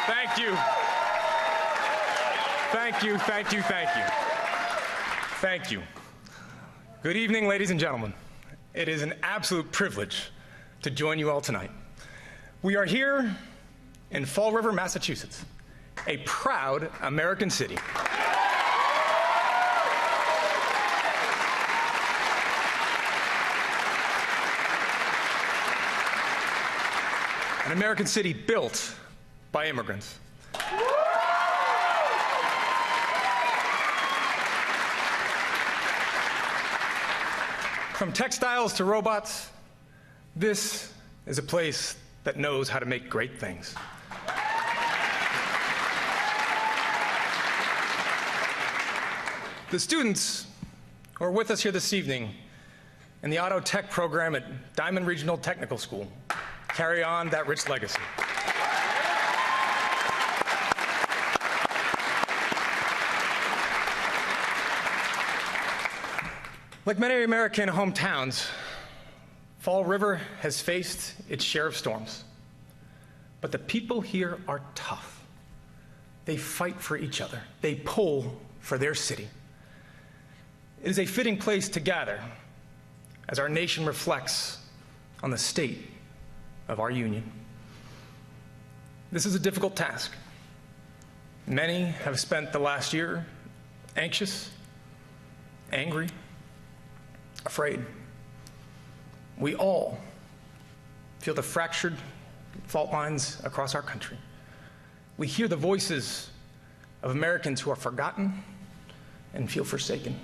Thank you. Thank you, thank you, thank you. Thank you. Good evening, ladies and gentlemen. It is an absolute privilege to join you all tonight. We are here in Fall River, Massachusetts, a proud American city. An American city built by immigrants. From textiles to robots, this is a place that knows how to make great things. The students who are with us here this evening in the auto tech program at Diamond Regional Technical School carry on that rich legacy. Like many American hometowns, Fall River has faced its share of storms. But the people here are tough. They fight for each other. They pull for their city. It is a fitting place to gather as our nation reflects on the state of our union. This is a difficult task. Many have spent the last year anxious, angry, afraid. We all feel the fractured fault lines across our country. We hear the voices of Americans who are forgotten and feel forsaken.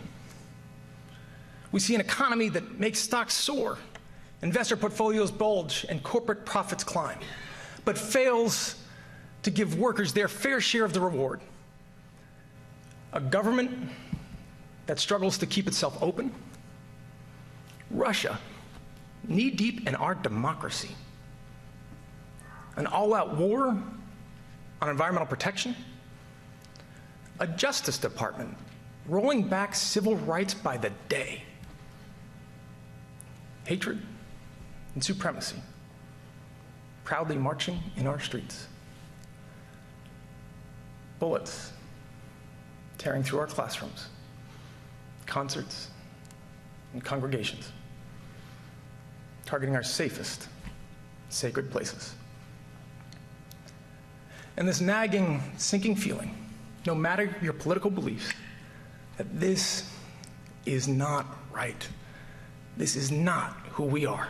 We see an economy that makes stocks soar, investor portfolios bulge, and corporate profits climb, but fails to give workers their fair share of the reward. A government that struggles to keep itself open. Russia, knee-deep in our democracy. An all-out war on environmental protection. A Justice Department rolling back civil rights by the day. Hatred and supremacy proudly marching in our streets. Bullets tearing through our classrooms, concerts, and congregations, targeting our safest, sacred places. And this nagging, sinking feeling, no matter your political beliefs, that this is not right. This is not who we are.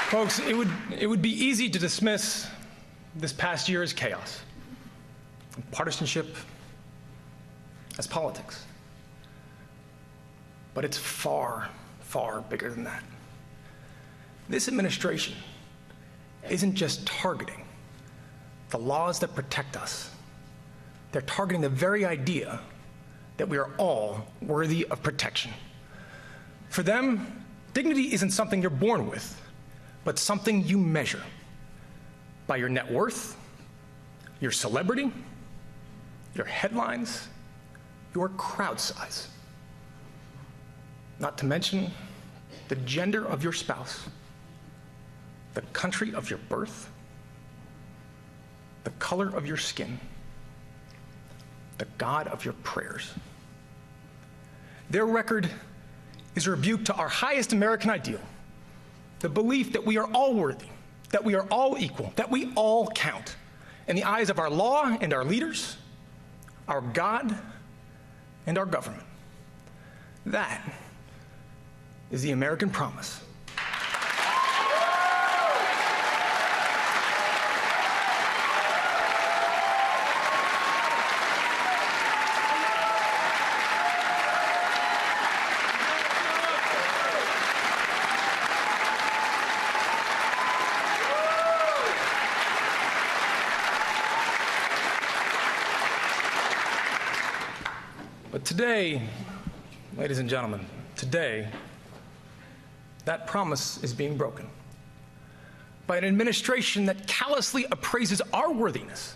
Folks, it would be easy to dismiss this past year as chaos, partisanship as politics. But it's far, far bigger than that. This administration isn't just targeting the laws that protect us. They're targeting the very idea that we are all worthy of protection. For them, dignity isn't something you're born with, but something you measure by your net worth, your celebrity, your headlines, your crowd size. Not to mention the gender of your spouse, the country of your birth, the color of your skin, the God of your prayers. Their record is a rebuke to our highest American ideal, the belief that we are all worthy, that we are all equal, that we all count in the eyes of our law and our leaders, our God and our government. That is the American promise. But today, ladies and gentlemen, today, that promise is being broken by an administration that callously appraises our worthiness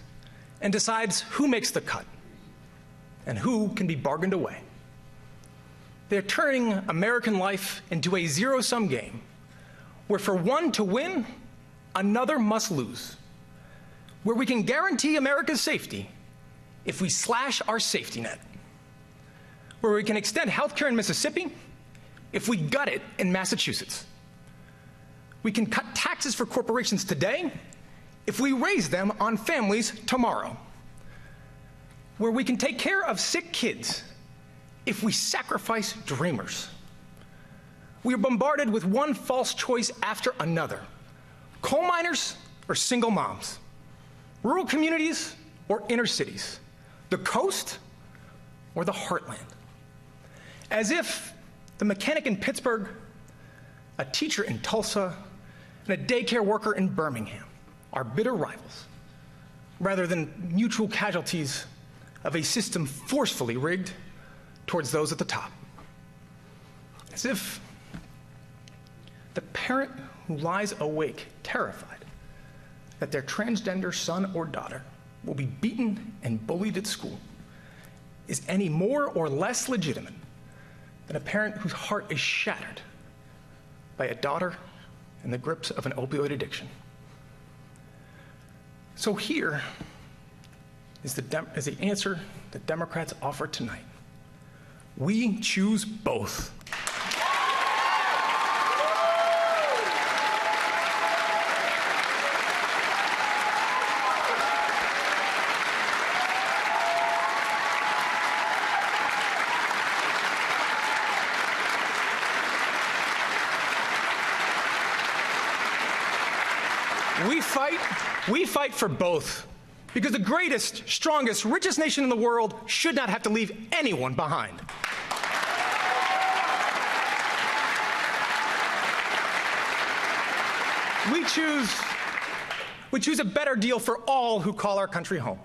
and decides who makes the cut and who can be bargained away. They're turning American life into a zero-sum game where for one to win, another must lose, where we can guarantee America's safety if we slash our safety net, where we can extend health care in Mississippi if we gut it in Massachusetts. We can cut taxes for corporations today if we raise them on families tomorrow, where we can take care of sick kids if we sacrifice dreamers. We are bombarded with one false choice after another: coal miners or single moms, rural communities or inner cities, the coast or the heartland. As if the mechanic in Pittsburgh, a teacher in Tulsa, and a daycare worker in Birmingham are bitter rivals, rather than mutual casualties of a system forcefully rigged towards those at the top. As if the parent who lies awake, terrified that their transgender son or daughter will be beaten and bullied at school, is any more or less legitimate than a parent whose heart is shattered by a daughter in the grips of an opioid addiction. So here is the answer that Democrats offer tonight. We choose both. We fight for both, because the greatest, strongest, richest nation in the world should not have to leave anyone behind. We choose a better deal for all who call our country home.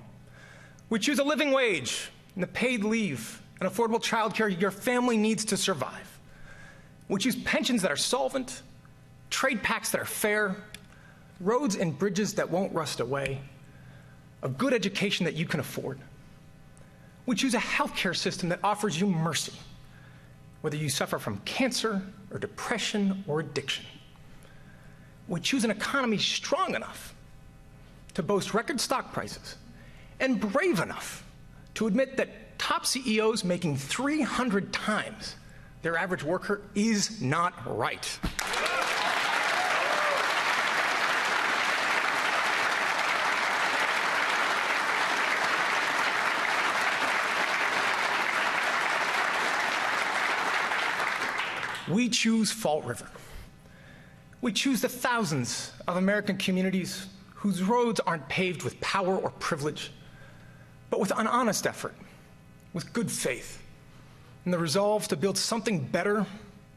We choose a living wage and the paid leave and affordable childcare your family needs to survive. We choose pensions that are solvent, trade pacts that are fair, roads and bridges that won't rust away, a good education that you can afford. We choose a healthcare system that offers you mercy, whether you suffer from cancer or depression or addiction. We choose an economy strong enough to boast record stock prices and brave enough to admit that top CEOs making 300 times their average worker is not right. We choose Fall River. We choose the thousands of American communities whose roads aren't paved with power or privilege, but with an honest effort, with good faith, and the resolve to build something better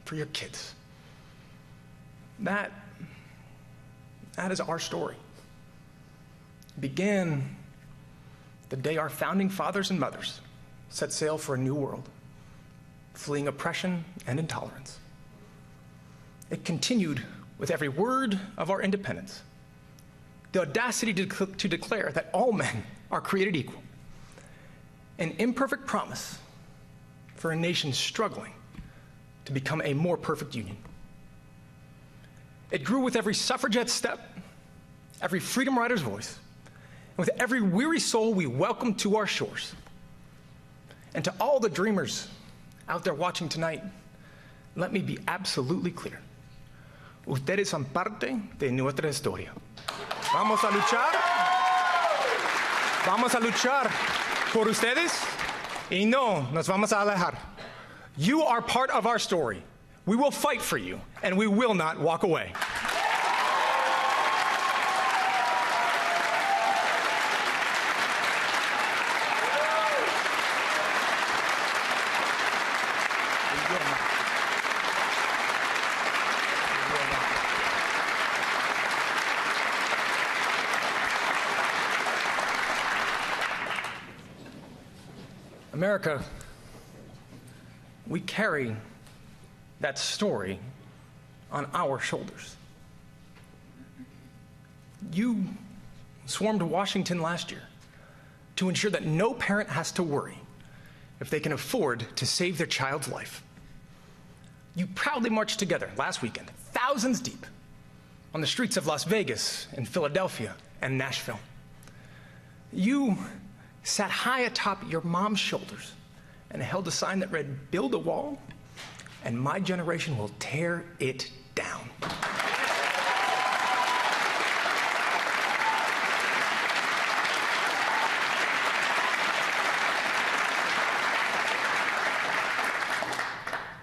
for your kids. That is our story. It began the day our founding fathers and mothers set sail for a new world, fleeing oppression and intolerance. It continued with every word of our independence, the audacity to declare that all men are created equal, an imperfect promise for a nation struggling to become a more perfect union. It grew with every suffragette step, every freedom rider's voice, and with every weary soul we welcomed to our shores. And to all the dreamers out there watching tonight, let me be absolutely clear. Ustedes son parte de nuestra historia. Vamos a luchar por ustedes y no nos vamos a alejar. You are part of our story. We will fight for you, and we will not walk away. America, we carry that story on our shoulders. You swarmed Washington last year to ensure that no parent has to worry if they can afford to save their child's life. You proudly marched together last weekend, thousands deep, on the streets of Las Vegas and Philadelphia and Nashville. You sat high atop your mom's shoulders and held a sign that read, "Build a wall, and my generation will tear it down."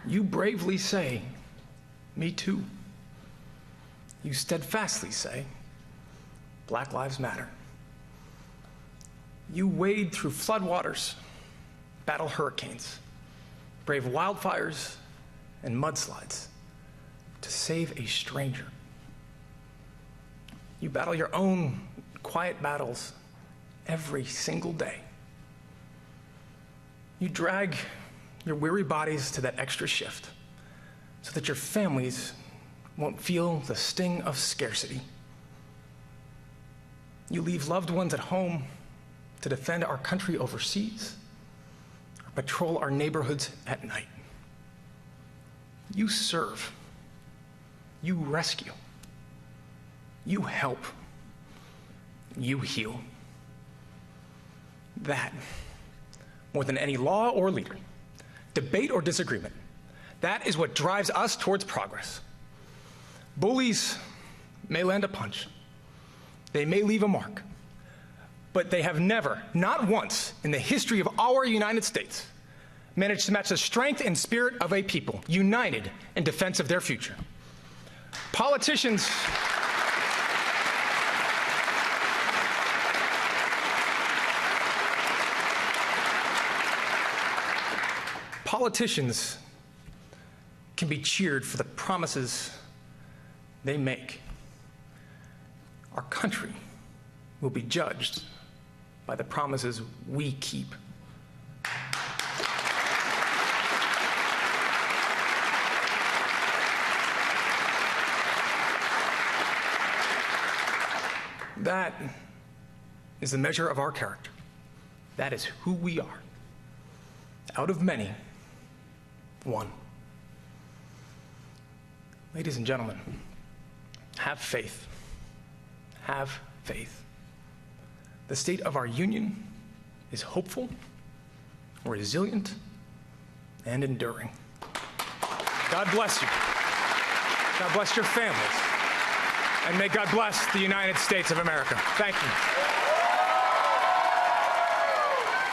You bravely say, "Me too." You steadfastly say, "Black Lives Matter." You wade through floodwaters, battle hurricanes, brave wildfires and mudslides to save a stranger. You battle your own quiet battles every single day. You drag your weary bodies to that extra shift so that your families won't feel the sting of scarcity. You leave loved ones at home to defend our country overseas or patrol our neighborhoods at night. You serve. You rescue. You help. You heal. That, more than any law or leader, debate or disagreement, that is what drives us towards progress. Bullies may land a punch. They may leave a mark. But they have never, not once in the history of our United States, managed to match the strength and spirit of a people united in defense of their future. Politicians can be cheered for the promises they make. Our country will be judged by the promises we keep. That is the measure of our character. That is who we are. Out of many, one. Ladies and gentlemen, have faith. Have faith. The state of our union is hopeful, resilient, and enduring. God bless you. God bless your families. And may God bless the United States of America. Thank you.